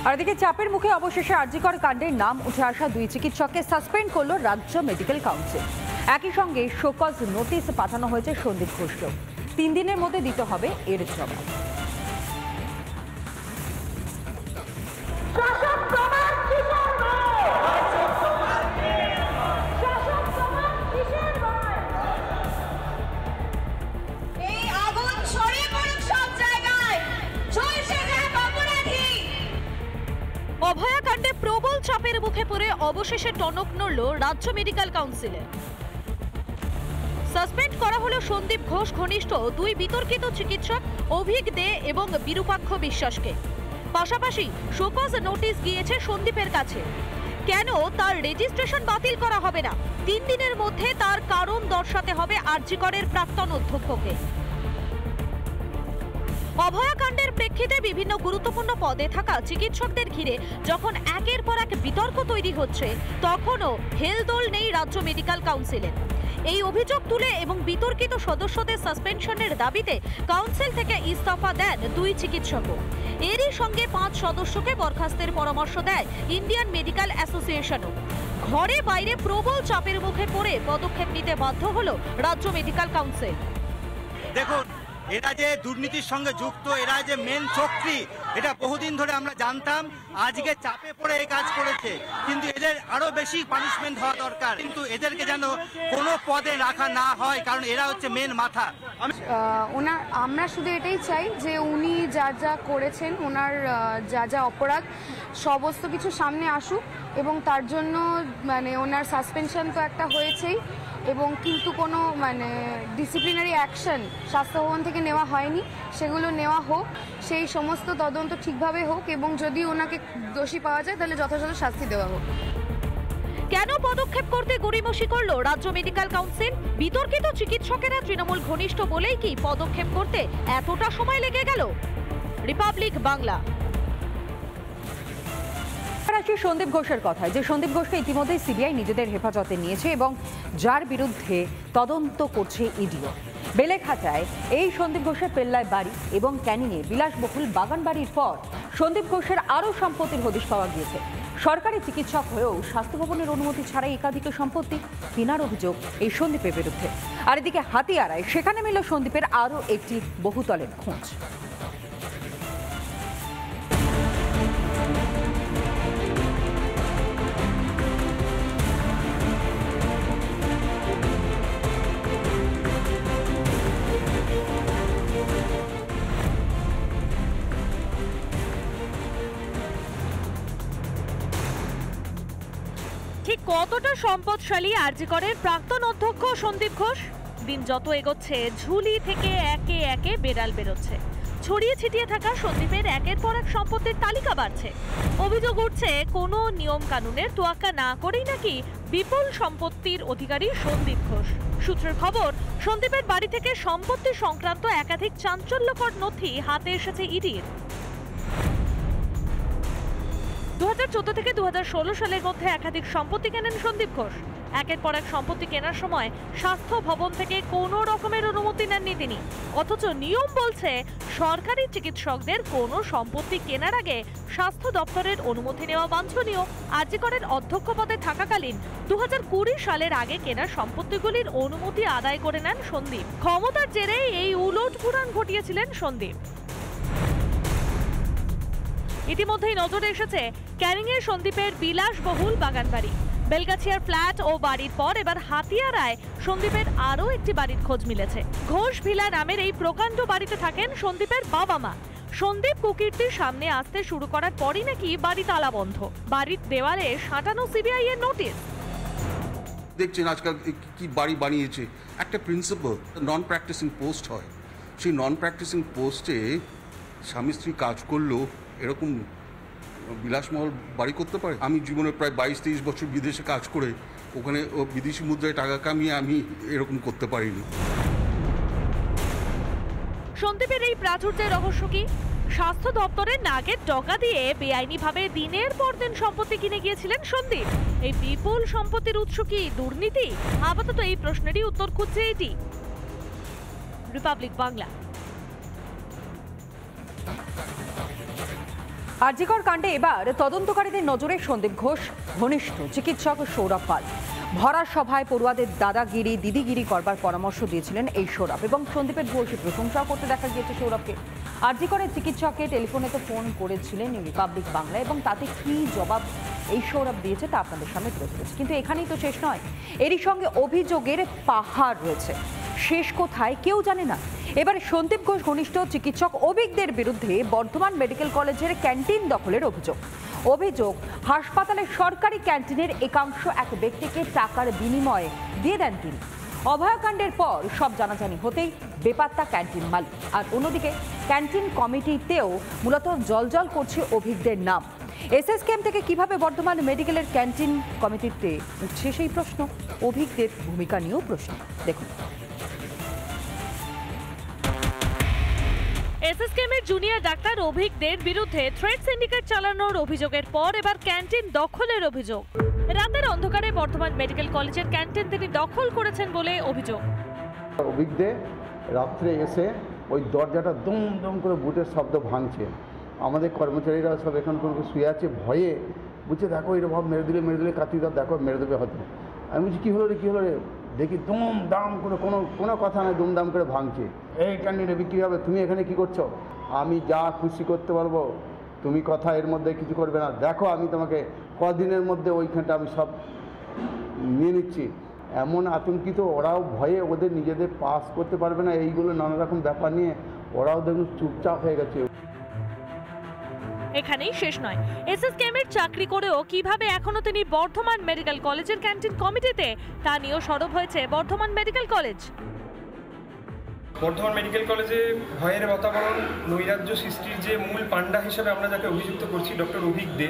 আর এদিকে চাপের মুখে অবশেষে আরজিকর কাণ্ডের নাম উঠে আসা দুই চিকিৎসককে সাসপেন্ড করল রাজ্য মেডিকেল কাউন্সিল। একই সঙ্গে শোকজ নোটিশ পাঠানো হয়েছে সন্দীপ ঘোষকেও। 3 দিনের মধ্যে দিতে হবে এর জবাব। অভয়াকাণ্ডে প্রবল চাপের মুখে পড়ে অবশেষে টনক নড়ল রাজ্য মেডিকেল কাউন্সিলের। সাসপেন্ড করা হলো সন্দীপ ঘোষ ঘনিষ্ঠ দুই বিতর্কিত চিকিৎসক অভিক দে এবং বিরূপাক্ষ বিশ্বাসকে। পাশাপাশি শোকজ নোটিশ গিয়েছে সন্দীপের কাছে। কেন তার রেজিস্ট্রেশন বাতিল করা হবে না, 3 দিনের মধ্যে তার কারণ দর্শাতে হবে আরজিকরের প্রাক্তন অধ্যক্ষকে। অভয়াকাণ্ডের প্রেক্ষিতে বিভিন্ন গুরুত্বপূর্ণ পদে থাকা চিকিৎসকদের ঘিরে যখন একের পর এক বিতর্ক তৈরি হচ্ছে, তখনও হেলদোল নেই রাজ্য মেডিকেল কাউন্সিলের। এই অভিযোগ তুলে এবং বিতর্কিত সদস্যদের সাসপেনশনের দাবিতে কাউন্সিল থেকে ইস্তফা দেন দুই চিকিৎসকও। এরই সঙ্গে 5 সদস্যকে বরখাস্তের পরামর্শ দেয় ইন্ডিয়ান মেডিকেল অ্যাসোসিয়েশনও। ঘরে বাইরে প্রবল চাপের মুখে পড়ে পদক্ষেপ নিতে বাধ্য হলো রাজ্য মেডিকেল কাউন্সিল। দেখুন, এরা যে দুর্নীতির সঙ্গে যুক্ত, এরা যে মেন চক্রী, এটা বহুদিন ধরে আমরা জানতাম। আজকে চাপে পড়ে এই কাজ করেছে, কিন্তু এদের আরো বেশি পানিশমেন্ট হওয়া দরকার। কিন্তু এদেরকে যেন কোনো পদে রাখা না হয়, কারণ এরা হচ্ছে মেন মাথা। আমরা শুধু এটাই চাই যে উনি যা যা করেছেন, ওনার যা যা অপরাধ সমস্ত কিছু সামনে আসুক, এবং তার জন্য ওনার সাসপেনশন তো একটা হয়েছেই, এবং কিন্তু কোনো ডিসিপ্লিনারি অ্যাকশন স্বাস্থ্য ভবন থেকে নেওয়া হয়নি, সেগুলো নেওয়া হোক, সেই সমস্ত তদন্ত ঠিকভাবে হোক, এবং যদি ওনাকে দোষী পাওয়া যায় তাহলে যথাযথ শাস্তি দেওয়া হোক। কেন পদক্ষেপ করতে গড়িমসি করলো রাজ্য মেডিকেল কাউন্সিল? বিতর্কিত চিকিৎসকেরা তৃণমূল ঘনিষ্ঠ বলেই কি পদক্ষেপ করতে এতটা সময় লেগে গেল? রিপাবলিক বাংলা। সন্দীপ ঘোষের কথায়, যে সন্দীপ ঘোষকে ইতিমধ্যে সিবিআই নিজেদের হেফাজতে নিয়েছে এবং যার বিরুদ্ধে তদন্ত করছে ইডিও। বেলেঘাটায় এই সন্দীপ ঘোষের পেল্লায় বাড়ি এবং ক্যানিংয়ে বিলাসবহুল বাগান বাড়ির পর সন্দীপ ঘোষের আরও সম্পত্তির হদিশ পাওয়া গিয়েছে। সরকারি চিকিৎসক হয়েও স্বাস্থ্য ভবনের অনুমতি ছাড়াই একাধিক সম্পত্তি কেনার অভিযোগ এই সন্দীপের বিরুদ্ধে। আর এদিকে হাতিয়ারায় সেখানে মিলল সন্দীপের আরও একটি বহুতলের খোঁজ। ঠিক কতটা সম্পদশালী আরজিকরের প্রাক্তন অধ্যক্ষ সন্দীপ ঘোষ? দিন যত এগোচ্ছে ঝুলি থেকে একে একে বেড়াল বেরোচ্ছে। ছড়িয়ে ছিটিয়ে থাকা সন্দীপের একের পর এক সম্পত্তির তালিকা বাড়ছে। অভিযোগ উঠছে কোনো নিয়ম কানুনের তোয়াক্কা না করেই নাকি বিপুল সম্পত্তির অধিকারী সন্দীপ ঘোষ। সূত্রের খবর, সন্দীপের বাড়ি থেকে সম্পত্তি সংক্রান্ত একাধিক চাঞ্চল্যকর নথি হাতে এসেছে ইডির। 2014 থেকে 2016 সালের মধ্যে একাধিক সম্পত্তি কেনেন সন্দীপ ঘোষ। একের পর এক সম্পত্তি কেনার সময় স্বাস্থ্য ভবন থেকে কোনো রকমের অনুমতি নেননি তিনি। অথচ নিয়ম বলছে সরকারি চিকিৎসকদের কোনো সম্পত্তি কেনার আগে স্বাস্থ্য দপ্তরের অনুমতি নেওয়া বাঞ্ছনীয়। আরজিকরের অধ্যক্ষ পদে থাকাকালীন 2020 সালের আগে কেনা সম্পত্তিগুলির অনুমতি আদায় করে নেন সন্দীপ। ক্ষমতার জেরে এই উলটপুরাণ ঘটিয়েছিলেন সন্দীপ। ইতিমধ্যেই নজরে এসেছে ক্যানিংয়ে সন্দীপের বিলাসবহুল বাগানবাড়ি। বেলগাছিয়ার ফ্ল্যাট ও বাড়ির পর এবার হাতিয়ারায় সন্দীপের আরও একটি বাড়ির খোঁজ মিলেছে। ঘোষ ভিলা নামের এই প্রকাণ্ড বাড়িতে থাকেন সন্দীপের বাবা মা। সন্দীপ কুকীর্তির সামনে আসতে শুরু করার পরই নাকি বাড়ি তালা বন্ধ। বাড়ির দেওয়ালে সাঁটানো সিবিআই এর নোটিশ। দেখছেন আজকাল কি বাড়ি বানিয়েছে, একটা প্রিন্সিপাল নন প্র্যাকটিসিং পোস্ট হয়, সেই নন প্র্যাকটিসিং পোস্টে স্বামী স্ত্রী কাজ করলেও এরকম বিলাসমহল বাড়ি করতে পারে? আমি জীবনে প্রায় 22-23 বছর বিদেশে কাজ করে ওখানে বিদেশি মুদ্রায় টাকা কামিয়ে আমি এরকম করতে পারিনি। সন্দীপের এই প্রাচুর্যের রহস্য কি? স্বাস্থ্য দপ্তরের নাগের টাকা দিয়ে বেআইনিভাবে দিনের পর দিন সম্পত্তি কিনে গিয়েছিলেন সন্দীপ। এই বিপুল সম্পত্তির উৎস কি দুর্নীতি? আপাতত এই প্রশ্নেরই উত্তর খুঁজছে এটি। রিপাবলিক বাংলা। আরজিকর কাণ্ডে এবার তদন্তকারীদের নজরে সন্দীপ ঘোষ ঘনিষ্ঠ চিকিৎসক সৌরভ পাল। ভরা সভায় পড়ুয়াদের দাদাগিরি দিদিগিরি করবার পরামর্শ দিয়েছিলেন এই সৌরভ এবং সন্দীপের ভূয়সী প্রশংসাও করতে দেখা গিয়েছে সৌরভকে। আরজিকরের চিকিৎসককে টেলিফোনে তো ফোন করেছিলেন রিপাবলিক বাংলা এবং তাতে কি জবাব এই সৌরভ দিয়েছে তা আপনাদের সামনে তুলে ধরেছে। কিন্তু এখানেই তো শেষ নয়, এরই সঙ্গে অভিযোগের পাহাড় রয়েছে, শেষ কোথায় কেউ জানে না। এবারে সন্দীপ ঘোষ ঘনিষ্ঠ চিকিৎসক অভিজ্ঞদের বিরুদ্ধে বর্ধমান মেডিকেল কলেজের ক্যান্টিন দখলের অভিযোগ হাসপাতালের সরকারি ক্যান্টিনের একাংশ এক ব্যক্তিকে টাকার বিনিময়ে দিয়ে দেন তিনি। অভয়াকাণ্ডের পর সব জানাজানি হতেই বেপাত্তা ক্যান্টিন মালিক, আর অন্যদিকে ক্যান্টিন কমিটিতেও মূলত জলজল করছে অভিজ্ঞদের নাম। এসএসকেএম থেকে কিভাবে বর্ধমান মেডিকেলের ক্যান্টিন কমিটিতে উঠছে সেই প্রশ্ন, অভিজ্ঞদের ভূমিকা নিয়েও প্রশ্ন। দেখুন, এসএসকেএমের জুনিয়র ডাক্তার অভিজ্ঞদের বিরুদ্ধে থ্রেড সিন্ডিকেট চালানোর অভিযোগের পর এবার ক্যান্টিন দখলের অভিযোগ। রাতের অন্ধকারে বর্ধমান মেডিকেল কলেজের ক্যান্টিন তিনি দখল করেছেন বলে অভিযোগ। অভিজ্ঞদের রাত্রে এসে ওই দরজাটা দম দম করে বুটের শব্দ ভাঙছে। আমাদের কর্মচারীরা সব এখন শুয়ে আছে ভয়ে, বুঝছে দেখো এরকম মেরে দিলে কাতিদার দেখো মেরে দেবে হয়তো। আমি বলছি কী হলো রে, দেখি দুম দাম করে কোনো কথা নয়, দুমদাম করে ভাঙছে। এই ক্যান্টিনে বিক্রি হবে, তুমি এখানে কি করছো? আমি যা খুশি করতে পারবো, তুমি কথা এর মধ্যে কিছু করবে না। দেখো আমি তোমাকে কদিনের মধ্যে ওইখানটা আমি সব নিয়ে নিচ্ছি। এমন আতঙ্কিত, ওরাও ভয়ে ওদের নিজেদের পাস করতে পারবে না, এইগুলো নানা রকম ব্যাপার নিয়ে ওরাও দেখুন চুপচাপ হয়ে গেছে। এখানেই শেষ নয়, এসএসকেএমের চাকরি করেও কিভাবে এখনো তিনি বর্ধমান মেডিকেল কলেজের ক্যান্টিন কমিটিতে, তা নিয়েও সরব হয়েছে Bardhaman medical college. Bardhaman medical কলেজে ভয়ের বাতাবরণ, নৈরাজ্য সৃষ্টির যে মূল পাণ্ডা হিসেবে আমরা যাকে অভিযুক্ত করছি ডক্টর অভিজ্ঞ,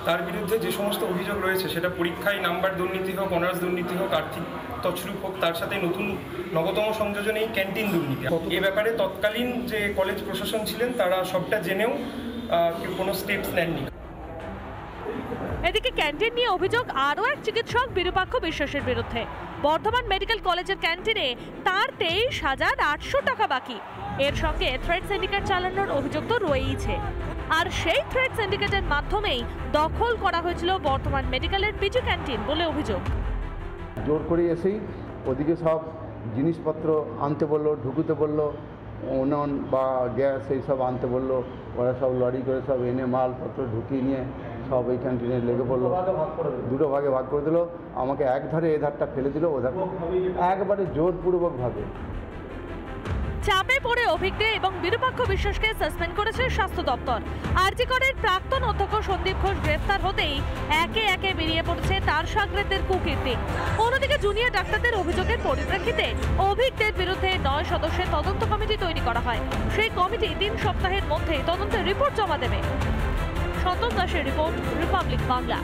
তার বিরুদ্ধে যে সমস্ত অভিযোগ রয়েছে সেটা পরীক্ষায় নাম্বার দুর্নীতি হোক, অনার্স দুর্নীতি হোক, আর্থিক তছরূপ হোক, তার সাথে নবতম সংযোজন এই ক্যান্টিন দুর্নীতি। এ ব্যাপারে তৎকালীন যে কলেজ প্রশাসন ছিলেন তারা সবটা জেনেও কোনো স্টেপস নেননি। এদিকে ক্যান্টিন নিয়ে অভিযোগ আরও এক চিকিৎসক বিরূপাক্ষ বিশ্বাসের বিরুদ্ধে। বর্ধমান মেডিকেল কলেজের ক্যান্টিনে তার 23,800 টাকা বাকি। এর সঙ্গে থ্রেড সিন্ডিকেট চালানোর অভিযোগ তো রয়েইছে, আর সেই থ্রেড সিন্ডিকেটের মাধ্যমেই দখল করা হয়েছিল বর্ধমান মেডিকেলের পিজি ক্যান্টিন বলে অভিযোগ। জোর করে এসেই ওদিকে সব জিনিসপত্র আনতে বললো, ঢুকুতে বললো, উনুন বা গ্যাস এই সব আনতে বললো। ওরা সব লরি করে সব এনে মালপত্র ঢুকিয়ে নিয়ে সব এই ক্যান্টিনে লেগে পড়লো, দুটো ভাগে ভাগ করে দিল। আমাকে এক ধারে এ ধারটা ফেলে দিল, ও ধার একবারে জোরপূর্বকভাবে। চাপে পড়ে অভিজ্ঞ এবং বিরূপাক্ষ বিশ্বাসকে সাসপেন্ড করেছে স্বাস্থ্য দপ্তর। আরজিকরের প্রাক্তন অধ্যক্ষ সন্দীপ ঘোষ গ্রেফতার হতেই একে একে বেরিয়ে পড়ছে তার সাগরেদদের কুকীর্তি। অন্যদিকে জুনিয়র ডাক্তারদের অভিযোগের পরিপ্রেক্ষিতে অভিজ্ঞদের বিরুদ্ধে 9 সদস্যের তদন্ত কমিটি তৈরি করা হয়। সেই কমিটি 3 সপ্তাহের মধ্যে তদন্তের রিপোর্ট জমা দেবে। সন্তোষ দাসের রিপোর্ট, রিপাবলিক বাংলা।